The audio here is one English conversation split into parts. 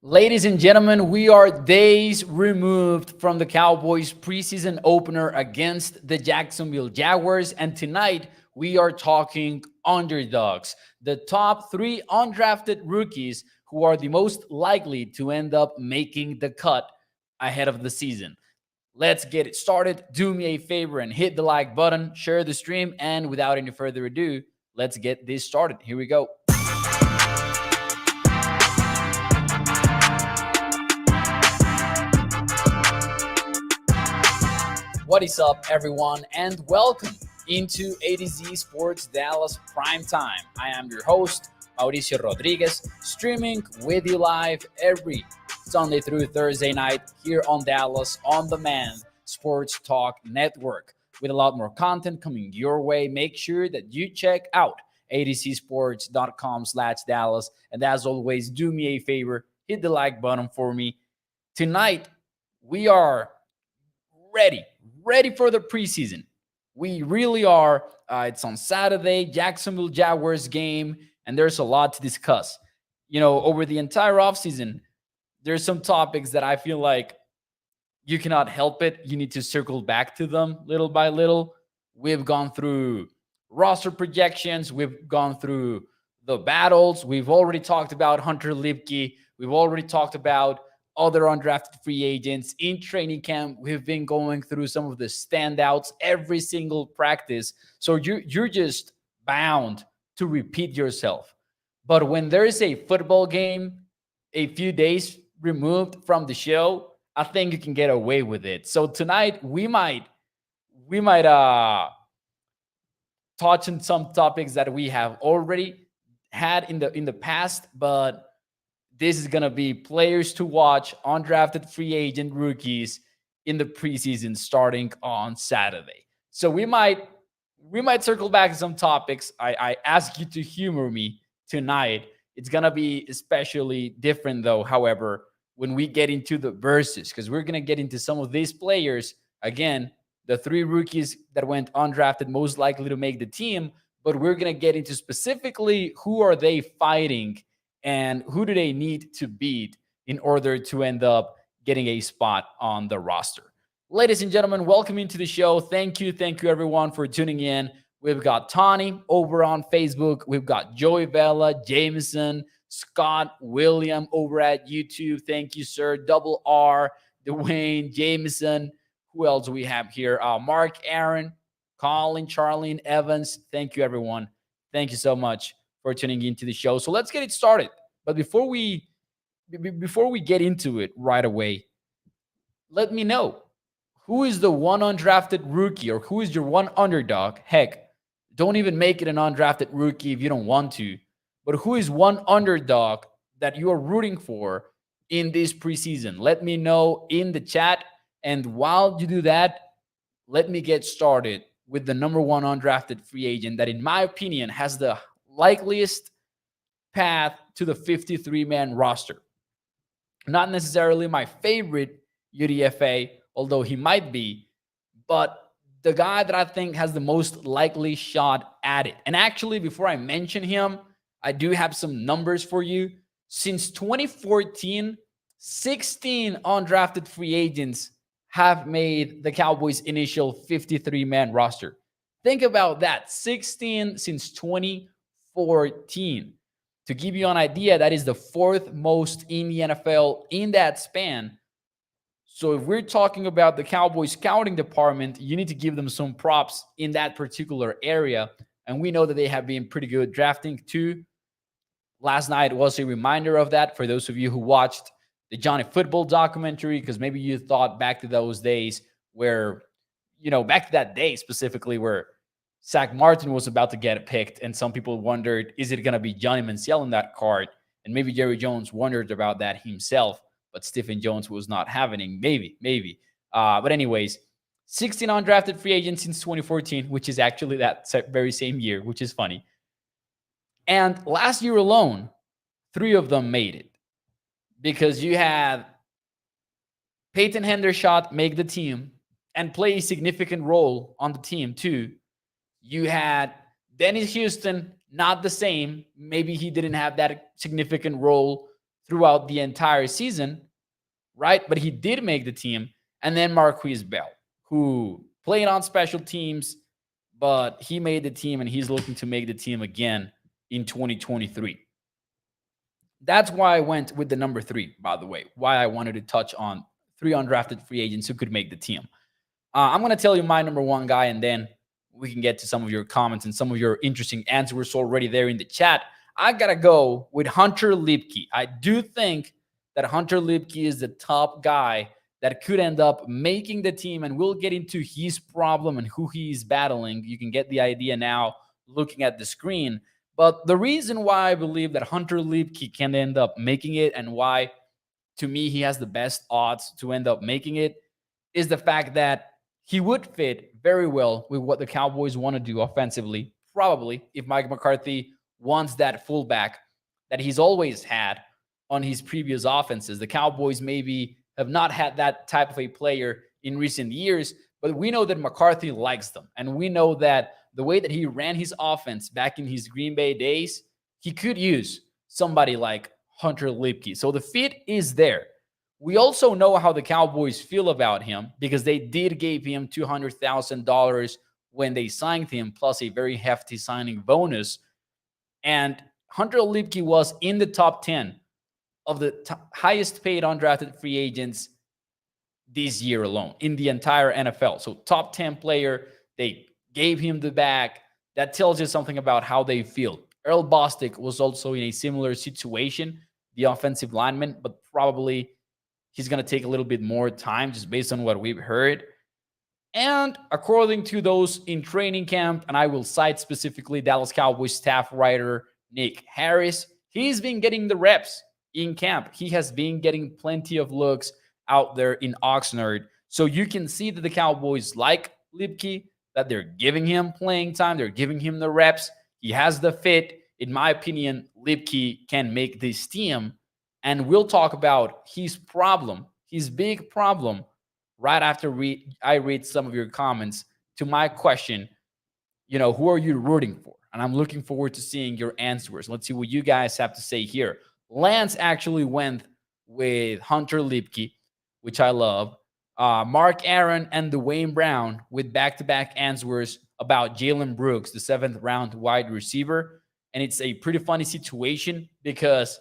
Ladies and gentlemen, we are days removed from the Cowboys preseason opener against the Jacksonville Jaguars. And tonight we are talking underdogs, the top three undrafted rookies who are the most likely to end up making the cut ahead of the season. Let's get it started. Do me a favor and hit the like button, share the stream, and without any further ado, let's get this started. Here we go. What is up, everyone, and welcome into A to Z Sports Dallas Prime Time. I am your host, Mauricio Rodriguez, streaming with you live every Sunday through Thursday night here on Dallas On Demand Sports Talk Network. With a lot more content coming your way, make sure that you check out atcsports.com/Dallas. And as always, do me a favor, hit the like button for me. Tonight, we are ready for the preseason. We really are. It's on Saturday, Jacksonville Jaguars game, and there's a lot to discuss. Over the entire offseason, there's some topics that I feel like you cannot help it. You need to circle back to them little by little. We've gone through roster projections. We've gone through the battles. We've already talked about Hunter Libke. We've already talked about other undrafted free agents in training camp. We've been going through some of the standouts every single practice. So you're just bound to repeat yourself. But when there is a football game a few days removed from the show, I think you can get away with it. So tonight we might touch on some topics that we have already had in the past, but this is going to be players to watch, undrafted free agent rookies in the preseason starting on Saturday. So we might circle back to some topics. I ask you to humor me tonight. It's going to be especially different, though, however, when we get into the verses, because we're going to get into some of these players. Again, the three rookies that went undrafted most likely to make the team, but we're going to get into specifically who are they fighting and who do they need to beat in order to end up getting a spot on the roster. Ladies and gentlemen, welcome into the show. Thank you everyone for tuning in. We've got Tony over on Facebook. We've got Joey Bella, Jameson, Scott, William over at YouTube. Thank you, sir. Double R, Dwayne, Jameson. Who else do we have here? Mark, Aaron, Colin, Charlene, Evans. Thank you, everyone. Thank you so much for tuning into the show. So let's get it started. But before we get into it right away, let me know who is the one undrafted rookie or who is your one underdog. Heck, don't even make it an undrafted rookie if you don't want to. But who is one underdog that you are rooting for in this preseason? Let me know in the chat. And while you do that, let me get started with the number one undrafted free agent that, in my opinion, has the likeliest path to the 53-man roster. Not necessarily my favorite UDFA, although he might be, but the guy that I think has the most likely shot at it. And actually, before I mention him, I do have some numbers for you. Since 2014, 16 undrafted free agents have made the Cowboys' initial 53-man roster. Think about that. 16 since 2014. To give you an idea, that is the fourth most in the NFL in that span. So if we're talking about the Cowboys scouting department, you need to give them some props in that particular area. And we know that they have been pretty good drafting too. Last night was a reminder of that for those of you who watched the Johnny Football documentary, because maybe you thought back to those days where, back to that day specifically where Zach Martin was about to get picked, and some people wondered, is it going to be Johnny Manziel in that card? And maybe Jerry Jones wondered about that himself, but Stephen Jones was not having. Maybe. But anyways, 16 undrafted free agents since 2014, which is actually that very same year, which is funny. And last year alone, 3 of them made it. Because you had Peyton Hendershot make the team and play a significant role on the team too. You had Dennis Houston, not the same. Maybe he didn't have that significant role throughout the entire season, right? But he did make the team. And then Marquise Bell, who played on special teams, but he made the team and he's looking to make the team again in 2023. That's why I went with the number 3, by the way, why I wanted to touch on 3 undrafted free agents who could make the team. I'm going to tell you my number 1 guy, and then we can get to some of your comments and some of your interesting answers already there in the chat. I got to go with Hunter Libke. I do think that Hunter Libke is the top guy that could end up making the team, and we'll get into his problem and who he's battling. You can get the idea now looking at the screen. But the reason why I believe that Hunter Libke can end up making it, and why, to me, he has the best odds to end up making it, is the fact that he would fit very well with what the Cowboys want to do offensively. Probably, if Mike McCarthy wants that fullback that he's always had on his previous offenses. The Cowboys maybe have not had that type of a player in recent years, but we know that McCarthy likes them. And we know that the way that he ran his offense back in his Green Bay days, he could use somebody like Hunter Libke. So the fit is there. We also know how the Cowboys feel about him because they did give him $200,000 when they signed him, plus a very hefty signing bonus. And Hunter Libke was in the top 10 of the highest paid undrafted free agents this year alone in the entire NFL. So top 10 player, they gave him the bag. That tells you something about how they feel. Earl Bostic was also in a similar situation, the offensive lineman, but probably he's going to take a little bit more time just based on what we've heard. And according to those in training camp, and I will cite specifically Dallas Cowboys staff writer Nick Harris, he's been getting the reps in camp. He has been getting plenty of looks out there in Oxnard. So you can see that the Cowboys like Libke, that they're giving him playing time. They're giving him the reps. He has the fit. In my opinion, Libke can make this team. And we'll talk about his problem, his big problem, right after I read some of your comments to my question, who are you rooting for? And I'm looking forward to seeing your answers. Let's see what you guys have to say here. Lance actually went with Hunter Libke, which I love. Mark Aaron and Dwayne Brown with back-to-back answers about Jalen Brooks, the 7th round wide receiver. And it's a pretty funny situation because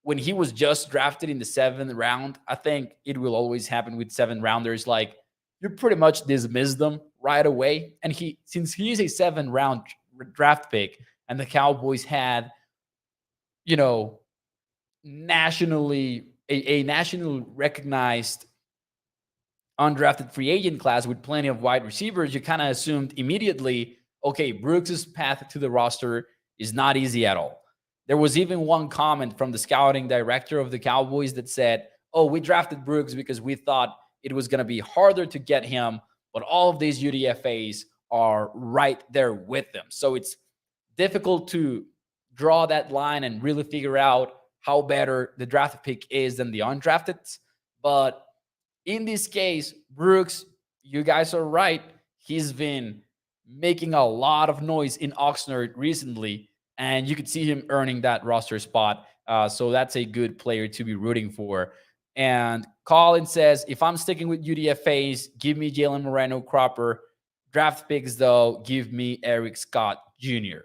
when he was just drafted in the 7th round, I think it will always happen with 7th rounders. Like, you pretty much dismiss them right away. And since he's a 7th round draft pick and the Cowboys had, nationally recognized undrafted free agent class with plenty of wide receivers, you kind of assumed immediately, okay, Brooks's path to the roster is not easy at all. There was even one comment from the scouting director of the Cowboys that said, oh, we drafted Brooks because we thought it was going to be harder to get him, but all of these UDFAs are right there with them. So it's difficult to draw that line and really figure out how better the draft pick is than the undrafted. But in this case, Brooks, you guys are right. He's been making a lot of noise in Oxnard recently, and you could see him earning that roster spot. So that's a good player to be rooting for. And Colin says, if I'm sticking with UDFAs, give me Jalen Moreno Cropper. Draft picks, though, give me Eric Scott Jr.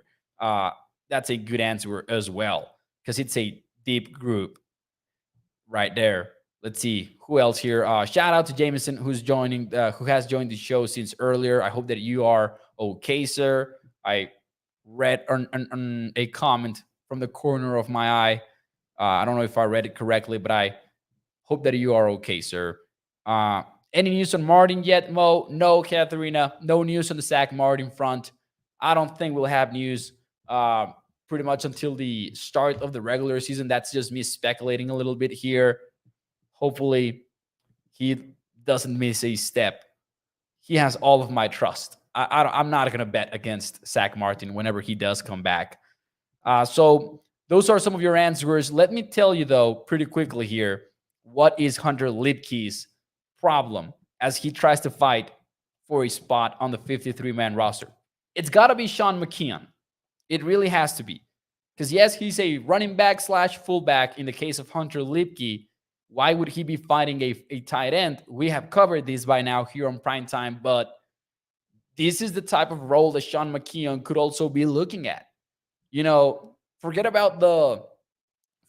That's a good answer as well, because it's a deep group right there. Let's see who else here. Shout out to Jameson, who has joined the show since earlier. I hope that you are okay, sir. I read a comment from the corner of my eye. I don't know if I read it correctly, but I hope that you are okay, sir. Any news on Martin yet, Mo? No, Katharina. No news on the Zach Martin front. I don't think we'll have news pretty much until the start of the regular season. That's just me speculating a little bit here. Hopefully, he doesn't miss a step. He has all of my trust. I'm not going to bet against Zach Martin whenever he does come back. So those are some of your answers. Let me tell you, though, pretty quickly here, what is Hunter Libke's problem as he tries to fight for a spot on the 53-man roster? It's got to be Sean McKeon. It really has to be. Because yes, he's a running back slash fullback in the case of Hunter Libke. Why would he be fighting a tight end? We have covered this by now here on Primetime, but this is the type of role that Sean McKeon could also be looking at. Forget about the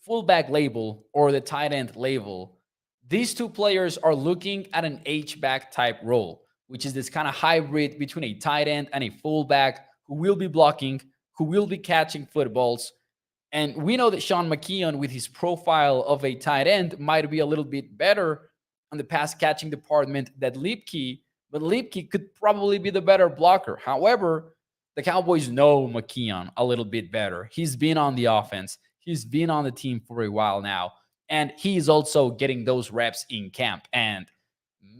fullback label or the tight end label. These two players are looking at an H-back type role, which is this kind of hybrid between a tight end and a fullback who will be blocking, who will be catching footballs. And we know that Sean McKeon, with his profile of a tight end, might be a little bit better on the pass catching department than Libke, but Libke could probably be the better blocker. However, the Cowboys know McKeon a little bit better. He's been on the offense. He's been on the team for a while now. And he's also getting those reps in camp. And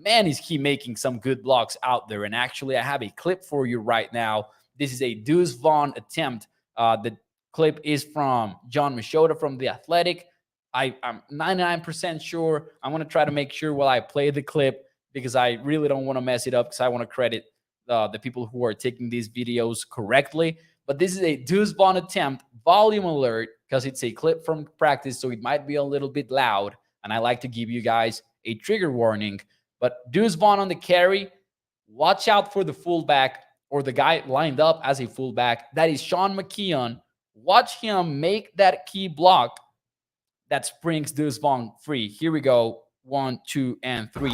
man, is he making some good blocks out there. And actually, I have a clip for you right now. This is a Deuce Vaughn attempt. The clip is from John Machota from The Athletic. I'm 99% sure. I'm going to try to make sure while I play the clip, because I really don't want to mess it up, because I want to credit the people who are taking these videos correctly. But this is a Deuce Vaughn attempt. Volume alert, because it's a clip from practice, so it might be a little bit loud. And I like to give you guys a trigger warning. But Deuce Vaughn on the carry. Watch out for the fullback, or the guy lined up as a fullback. That is Sean McKeon. Watch him make that key block that springs Deuce Vaughn free. Here we go. 1, 2, and 3.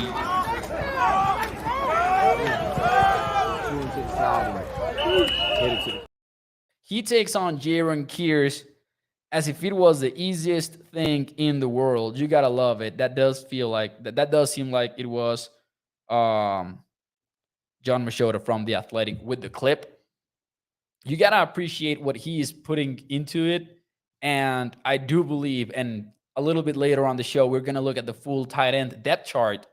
He takes on Jaron Kears as if it was the easiest thing in the world. You gotta love it. That does feel like that does seem like it was John Machota from The Athletic with the clip. You gotta appreciate what he is putting into it. And I do believe, and a little bit later on the show, we're gonna look at the full tight end depth chart.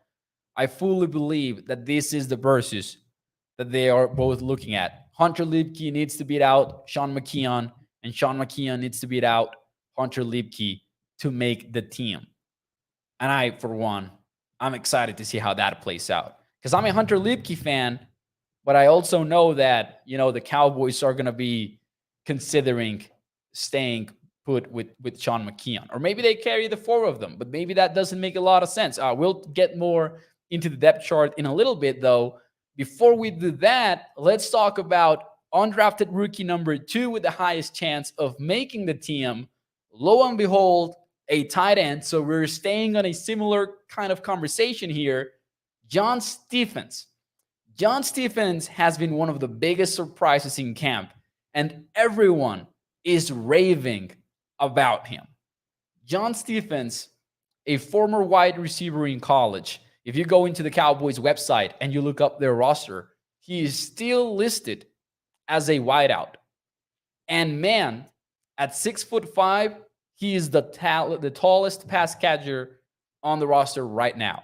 I fully believe that this is the versus that they are both looking at. Hunter Libke needs to beat out Sean McKeon, and Sean McKeon needs to beat out Hunter Libke to make the team. And I, for one, I'm excited to see how that plays out, because I'm a Hunter Libke fan, but I also know that, the Cowboys are going to be considering staying put with Sean McKeon. Or maybe they carry the four of them, but maybe that doesn't make a lot of sense. We'll get more into the depth chart in a little bit, though. Before we do that, let's talk about undrafted rookie number 2 with the highest chance of making the team. Lo and behold, a tight end. So we're staying on a similar kind of conversation here. John Stephens. John Stephens has been one of the biggest surprises in camp, and everyone is raving about him. John Stephens, a former wide receiver in college. If you go into the Cowboys website and you look up their roster, he is still listed as a wideout. And man, at 6'5", he is the tallest pass catcher on the roster right now.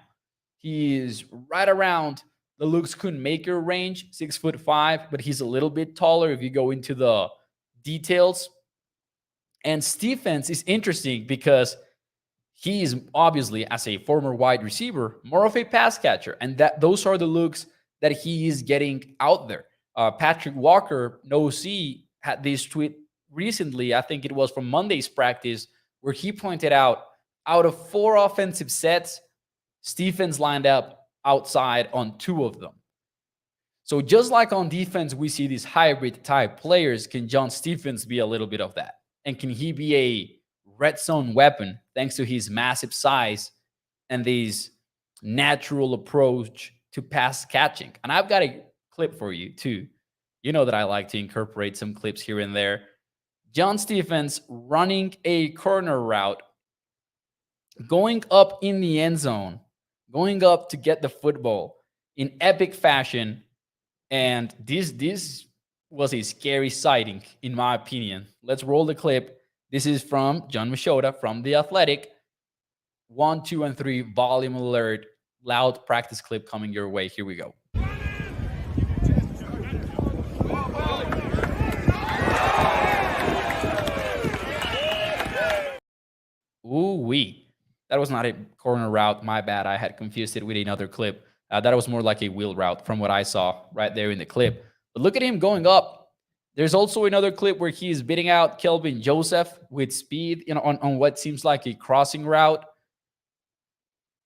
He is right around the Luke Schoonmaker range, 6'5", but he's a little bit taller if you go into the details. And Stephens is interesting because he is obviously, as a former wide receiver, more of a pass catcher. And those are the looks that he is getting out there. Patrick Walker, no C, had this tweet recently, I think it was from Monday's practice, where he pointed out of 4 offensive sets, Stephens lined up outside on 2 of them. So just like on defense, we see these hybrid type players. Can John Stephens be a little bit of that? And can he be a red zone weapon thanks to his massive size and this natural approach to pass catching? And I've got a clip for you too. You know that I like to incorporate some clips here and there. John Stephens running a corner route, going up in the end zone, going up to get the football in epic fashion. And this was a scary sighting, in my opinion. Let's roll the clip. This is from John Machota from The Athletic. 1, 2, and 3, volume alert, loud practice clip coming your way. Here we go. Ooh-wee. That was not a corner route. My bad. I had confused it with another clip. That was more like a wheel route from what I saw right there in the clip. But look at him going up. There's also another clip where he is beating out Kelvin Joseph with speed, on what seems like a crossing route.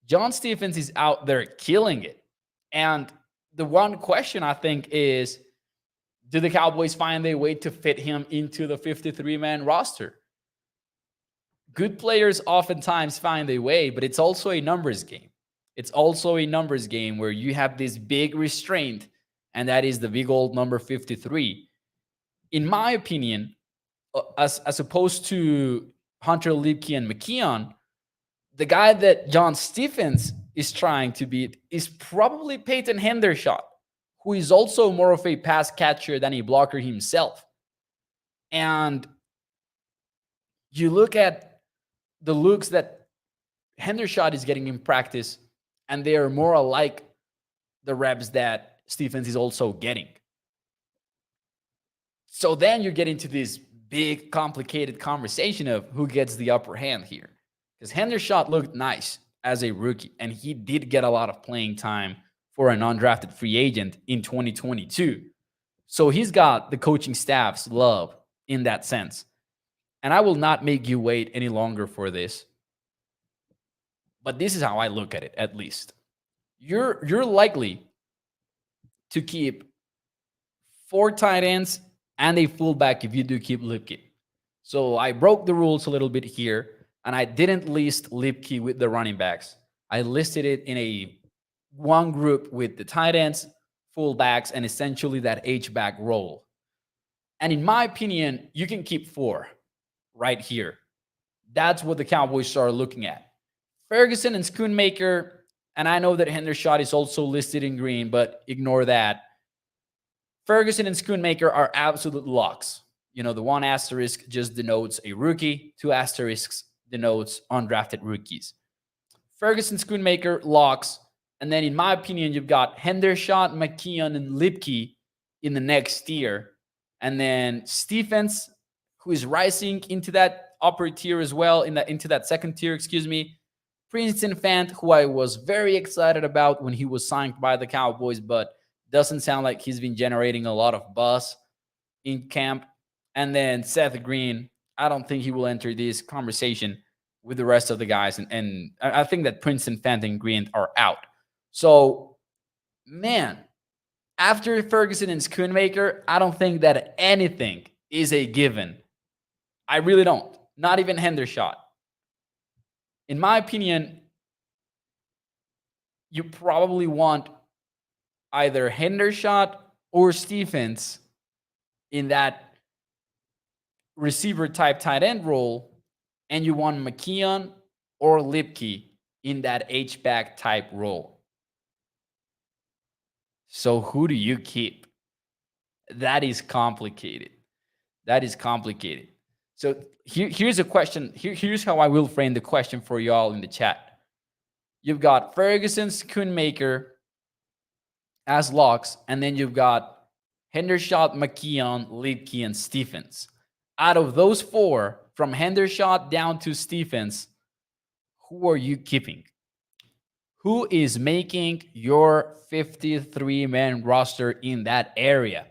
John Stephens is out there killing it. And the one question I think is, do the Cowboys find a way to fit him into the 53-man roster? Good players oftentimes find a way, but it's also a numbers game. It's also a numbers game where you have this big restraint, and that is the big old number 53. In my opinion, as opposed to Hunter Libke and McKeon, the guy that John Stephens is trying to beat is probably Peyton Hendershot, who is also more of a pass catcher than a blocker himself. And you look at the looks that Hendershot is getting in practice, and they are more alike the reps that Stephens is also getting. So then you get into this big, complicated conversation of who gets the upper hand here. Because Hendershot looked nice as a rookie, and he did get a lot of playing time for an undrafted free agent in 2022. So he's got the coaching staff's love in that sense. And I will not make you wait any longer for this. But this is how I look at it, at least. You're likely to keep 4 tight ends and a fullback if you do keep Libke. So I broke the rules a little bit here, and I didn't list Libke with the running backs. I listed it in a one group with the tight ends, fullbacks, and essentially that H-back role. And in my opinion, you can keep 4 right here. That's what the Cowboys are looking at. Ferguson and Schoonmaker, and I know that Hendershot is also listed in green, but ignore that. Ferguson and Schoonmaker are absolute locks. The 1 asterisk just denotes a rookie, 2 asterisks denotes undrafted rookies. Ferguson, Schoonmaker, locks. And then in my opinion, you've got Hendershot, McKeon, and Libke in the next tier. And then Stephens, who is rising into that upper tier as well, into that second tier, Preseason Fant, who I was very excited about when he was signed by the Cowboys, but doesn't sound like he's been generating a lot of buzz in camp. And then Seth Green, I don't think he will enter this conversation with the rest of the guys. And I think that Preseason Fant and Green are out. So, man, after Ferguson and Schoonmaker, I don't think that anything is a given. I really don't. Not even Hendershot. In my opinion, you probably want either Hendershot or Stephens in that receiver type tight end role, and you want McKeon or Libke in that H-back type role. So who do you keep? That is complicated. So here's a question. Here's how I will frame the question for y'all in the chat. You've got Ferguson, Schoonmaker as locks, and then you've got Hendershot, McKeon, Libke, and Stephens. Out of those 4, from Hendershot down to Stephens, who are you keeping? Who is making your 53-man roster in that area?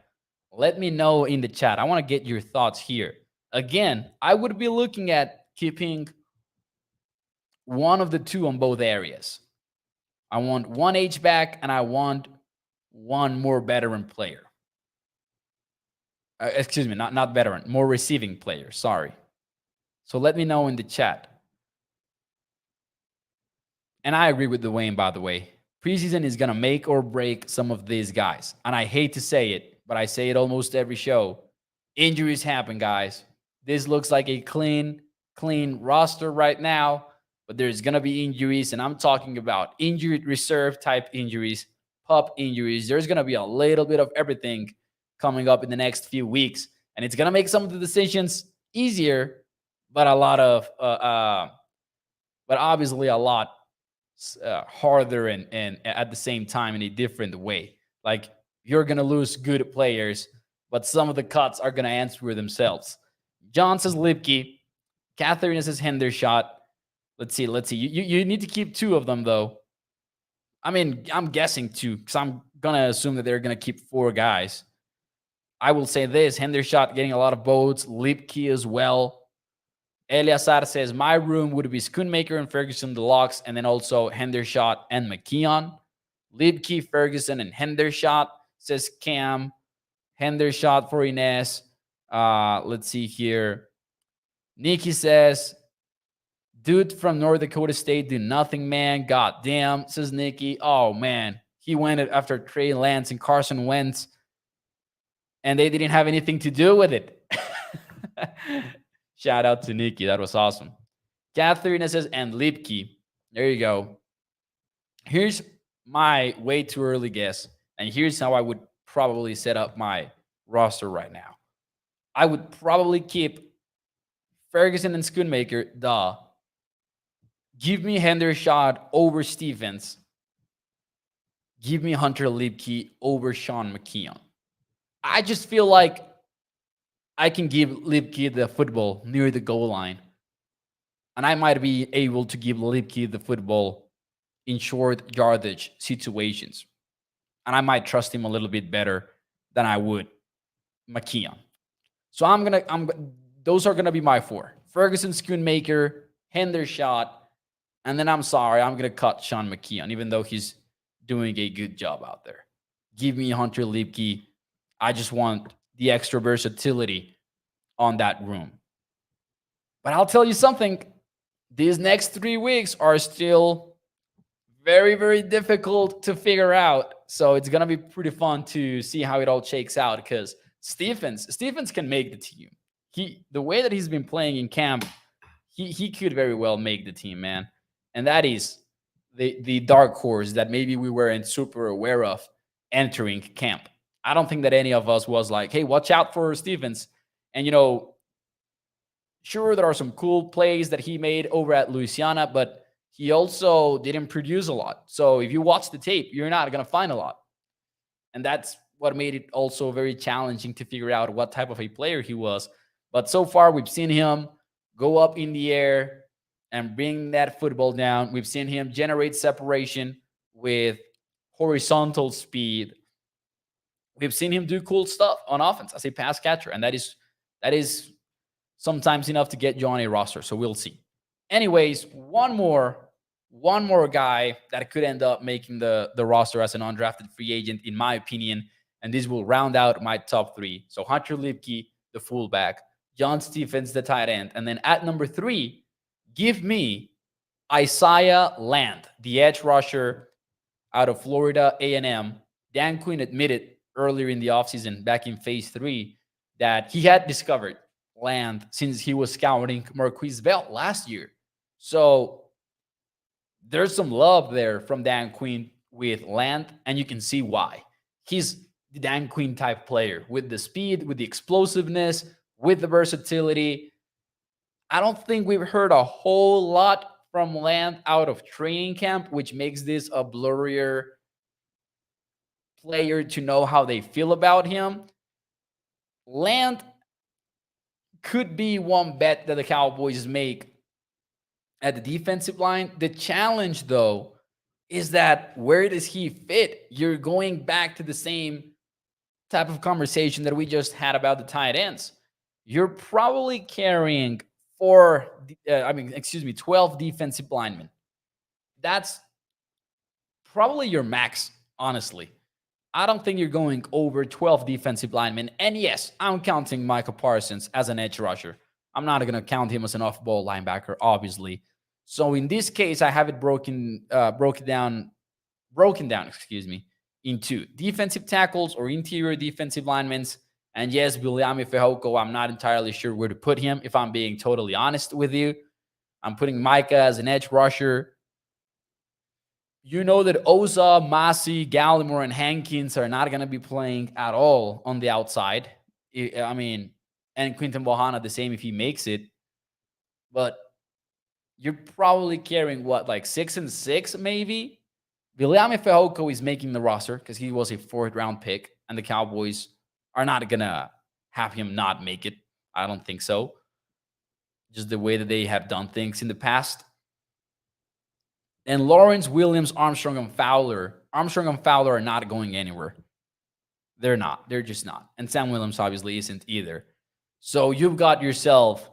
Let me know in the chat. I want to get your thoughts here. Again, I would be looking at keeping one of the 2 on both areas. I want 1 H-back, and I want 1 more veteran player. Not veteran, more receiving player. Sorry. So let me know in the chat. And I agree with Dwayne, by the way. Preseason is going to make or break some of these guys. And I hate to say it, but I say it almost every show. Injuries happen, guys. This looks like a clean roster right now, but there's going to be injuries. And I'm talking about injured reserve type injuries, pup injuries. There's going to be a little bit of everything coming up in the next few weeks. And it's going to make some of the decisions easier, but obviously a lot harder and at the same time in a different way. Like, you're going to lose good players, but some of the cuts are going to answer for themselves. John says Libke. Catherine says Hendershot. Let's see. You need to keep 2 of them, though. I mean, I'm guessing 2 because I'm going to assume that they're going to keep 4 guys. I will say this: Hendershot getting a lot of votes, Libke as well. Eliasar says my room would be Schoonmaker and Ferguson the locks, and then also Hendershot and McKeon. Libke, Ferguson, and Hendershot, says Cam. Hendershot for Ines. Let's see here. Nikki says, dude from North Dakota State do nothing, man. God damn, says Nikki. Oh, man. He went after Trey Lance and Carson Wentz, and they didn't have anything to do with it. Shout out to Nikki. That was awesome. Catherine says, and Libke. There you go. Here's my way too early guess, and here's how I would probably set up my roster right now. I would probably keep Ferguson and Schoonmaker. Give me Hendershot over Stephens. Give me Hunter Libke over Sean McKeon. I just feel like I can give Libke the football near the goal line. And I might be able to give Libke the football in short yardage situations. And I might trust him a little bit better than I would McKeon. So those are gonna be my four: Ferguson, Schoonmaker, Hendershot, and then I'm gonna cut Sean McKeon, even though he's doing a good job out there. Give me Hunter Libke. I just want the extra versatility on that room. But I'll tell you something: these next 3 weeks are still very, very difficult to figure out. So it's gonna be pretty fun to see how it all shakes out, because Stephens can make the team. The way that he's been playing in camp, he could very well make the team, man. And that is the dark horse that maybe we weren't super aware of entering camp. I don't think that any of us was like, hey, watch out for Stephens. And, sure, there are some cool plays that he made over at Louisiana, but he also didn't produce a lot. So if you watch the tape, you're not going to find a lot. And that's what made it also very challenging to figure out what type of a player he was. But so far, we've seen him go up in the air and bring that football down. We've seen him generate separation with horizontal speed. We've seen him do cool stuff on offense as a pass catcher, and that is sometimes enough to get you on a roster. So we'll see. Anyways, one more guy that could end up making the roster as an undrafted free agent, in my opinion, and this will round out my top 3. So Hunter Libke, the fullback, John Stephens, the tight end, and then at number 3, give me Isaiah Land, the edge rusher out of Florida A&M. Dan Quinn admitted earlier in the offseason, back in phase 3, that he had discovered Land since he was scouting Marquise Bell last year. So there's some love there from Dan Quinn with Land, and you can see why. He's the Dan Quinn type player with the speed, with the explosiveness, with the versatility. I don't think we've heard a whole lot from Land out of training camp, which makes this a blurrier player to know how they feel about him. Land could be one bet that the Cowboys make at the defensive line. The challenge, though, is that where does he fit? You're going back to the same type of conversation that we just had about the tight ends. You're probably carrying 12 defensive linemen. That's probably your max, honestly. I don't think you're going over 12 defensive linemen. And yes, I'm counting Micah Parsons as an edge rusher. I'm not going to count him as an off-ball linebacker, obviously. So in this case, I have it broken down, into defensive tackles or interior defensive linemen. And yes, Viliami Fehoko, I'm not entirely sure where to put him, if I'm being totally honest with you. I'm putting Micah as an edge rusher. You know that Oza, Masi, Gallimore, and Hankins are not going to be playing at all on the outside. And Quinton Bohanna the same if he makes it. But you're probably carrying, 6 and 6 maybe? Viliami Fehoko is making the roster because he was a 4th-round pick, and the Cowboys are not going to have him not make it. I don't think so. Just the way that they have done things in the past. And Lawrence, Williams, Armstrong, and Fowler are not going anywhere. They're not. They're just not. And Sam Williams obviously isn't either. So you've got yourself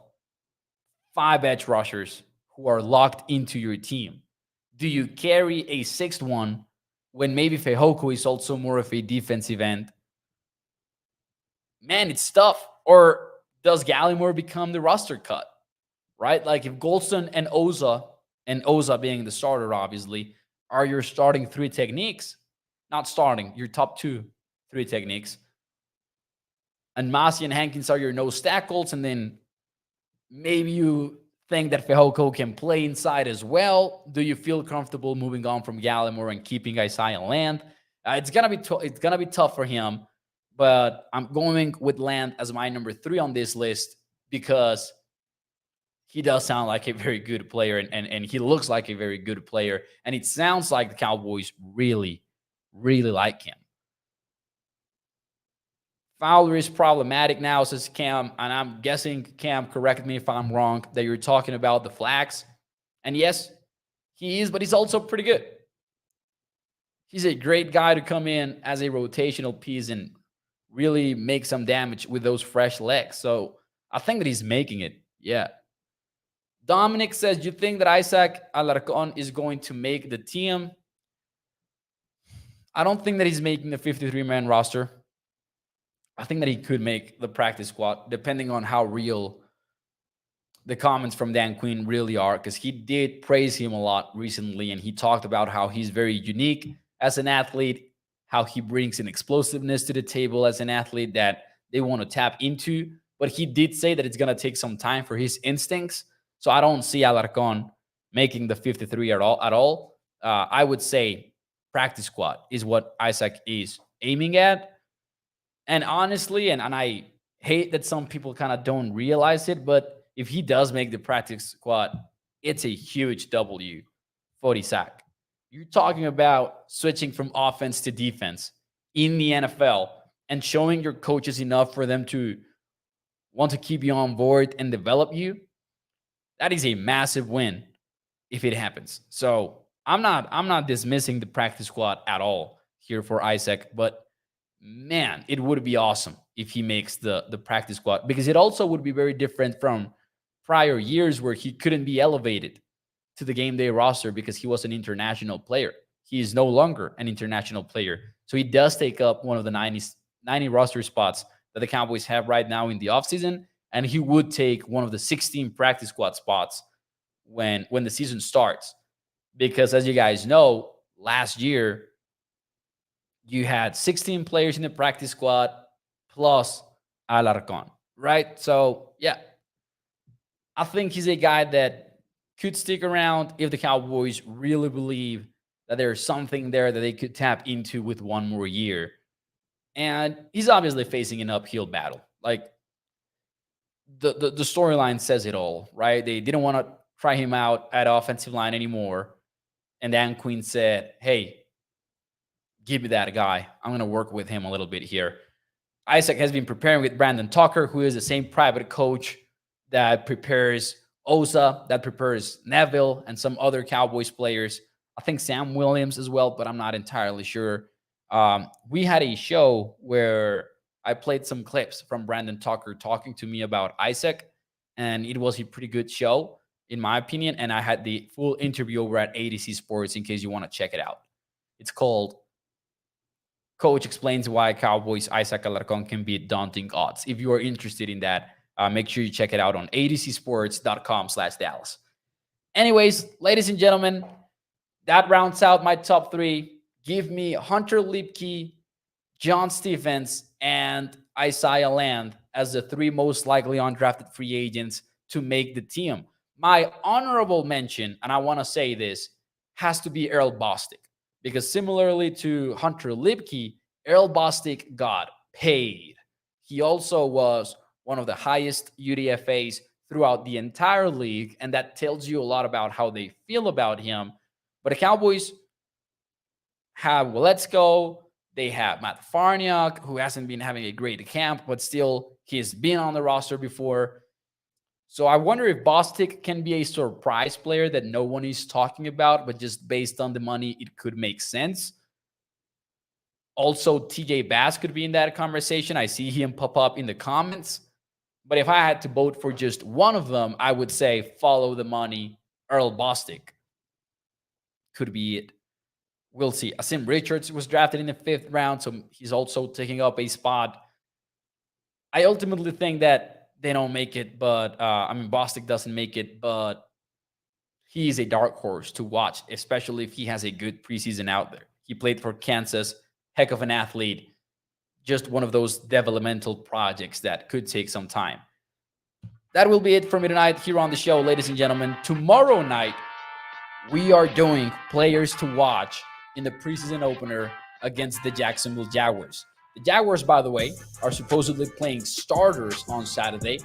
5 edge rushers who are locked into your team. Do you carry a sixth one when maybe Fehoko is also more of a defensive end? Man, it's tough. Or does Gallimore become the roster cut? Right? Like if Golston and Oza being the starter, obviously, are your starting 3 techniques. Not starting, your top 2, 3 techniques. And Masi and Hankins are your nose tackles, and then maybe you think that Fehoko can play inside as well. Do you feel comfortable moving on from Gallimore and keeping Isaiah Land? It's gonna be tough for him, but I'm going with Land as my number 3 on this list because he does sound like a very good player, and he looks like a very good player, and it sounds like the Cowboys really, really like him. Fowler is problematic now, says Cam, and I'm guessing, Cam, correct me if I'm wrong, that you're talking about the flags. And yes, he is, but he's also pretty good. He's a great guy to come in as a rotational piece and really make some damage with those fresh legs. So I think that he's making it. Yeah. Dominic says, you think that Isaac Alarcon is going to make the team? I don't think that he's making the 53-man roster. I think that he could make the practice squad, depending on how real the comments from Dan Quinn really are, because he did praise him a lot recently, and he talked about how he's very unique as an athlete, how he brings an explosiveness to the table as an athlete that they want to tap into. But he did say that it's going to take some time for his instincts. So I don't see Alarcon making the 53 at all. I would say practice squad is what Isaac is aiming at. And honestly, and I hate that some people kind of don't realize it, but if he does make the practice squad, it's a huge W for Isaac. You're talking about switching from offense to defense in the NFL and showing your coaches enough for them to want to keep you on board and develop you. That is a massive win if it happens. So I'm not dismissing the practice squad at all here for Isaac, but man, it would be awesome if he makes the practice squad, because it also would be very different from prior years where he couldn't be elevated to the game day roster because he was an international player. He is no longer an international player. So he does take up one of the 90 roster spots that the Cowboys have right now in the offseason, and he would take one of the 16 practice squad spots when the season starts. Because as you guys know, last year, you had 16 players in the practice squad plus Alarcon, right? So, yeah, I think he's a guy that could stick around if the Cowboys really believe that there's something there that they could tap into with one more year. And he's obviously facing an uphill battle. Like, the storyline says it all, right? They didn't want to try him out at offensive line anymore. And Dan Quinn said, hey, give me that guy. I'm going to work with him a little bit here. Isaac has been preparing with Brandon Tucker, who is the same private coach that prepares Osa, that prepares Neville, and some other Cowboys players. I think Sam Williams as well, but I'm not entirely sure. We had a show where I played some clips from Brandon Tucker talking to me about Isaac, and it was a pretty good show, in my opinion. And I had the full interview over at ADC Sports in case you want to check it out. It's called Coach Explains Why Cowboys Isaac Alarcon Can Beat Daunting Odds. If you are interested in that, make sure you check it out on adcsports.com/Dallas. Anyways, ladies and gentlemen, that rounds out my top 3. Give me Hunter Libke, John Stephens, and Isaiah Land as the 3 most likely undrafted free agents to make the team. My honorable mention, and I want to say this, has to be Earl Bostic, because similarly to Hunter Libke, Earl Bostic got paid. He also was one of the highest UDFAs throughout the entire league, and that tells you a lot about how they feel about him. But the Cowboys have Weletsko. They have Matt Farniok, who hasn't been having a great camp, but still he's been on the roster before. So I wonder if Bostic can be a surprise player that no one is talking about, but just based on the money, it could make sense. Also, TJ Bass could be in that conversation. I see him pop up in the comments. But if I had to vote for just one of them, I would say follow the money. Earl Bostic could be it. We'll see. Asim Richards was drafted in the 5th round, so he's also taking up a spot. I ultimately think that they don't make it, but Bostic doesn't make it, but he is a dark horse to watch, especially if he has a good preseason out there. He played for Kansas, heck of an athlete. Just one of those developmental projects that could take some time. That will be it for me tonight here on the show, ladies and gentlemen. Tomorrow night, we are doing players to watch in the preseason opener against the Jacksonville Jaguars. The Jaguars, by the way, are supposedly playing starters on Saturday,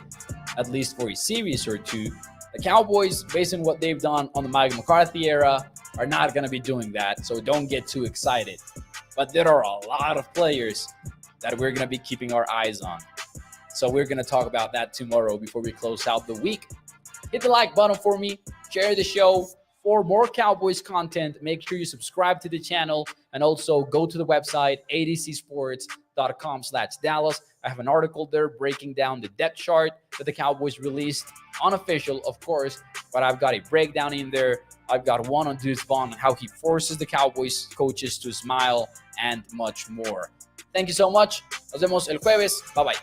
at least for a series or two. The Cowboys, based on what they've done on the Mike McCarthy era, are not going to be doing that, so don't get too excited. But there are a lot of players that we're going to be keeping our eyes on. So we're going to talk about that tomorrow before we close out the week. Hit the like button for me, share the show. For more Cowboys content, make sure you subscribe to the channel and also go to the website, adcsports.com/Dallas. I have an article there breaking down the depth chart that the Cowboys released, unofficial, of course, but I've got a breakdown in there. I've got one on Deuce Vaughn, how he forces the Cowboys coaches to smile, and much more. Thank you so much. Nos vemos el jueves. Bye-bye.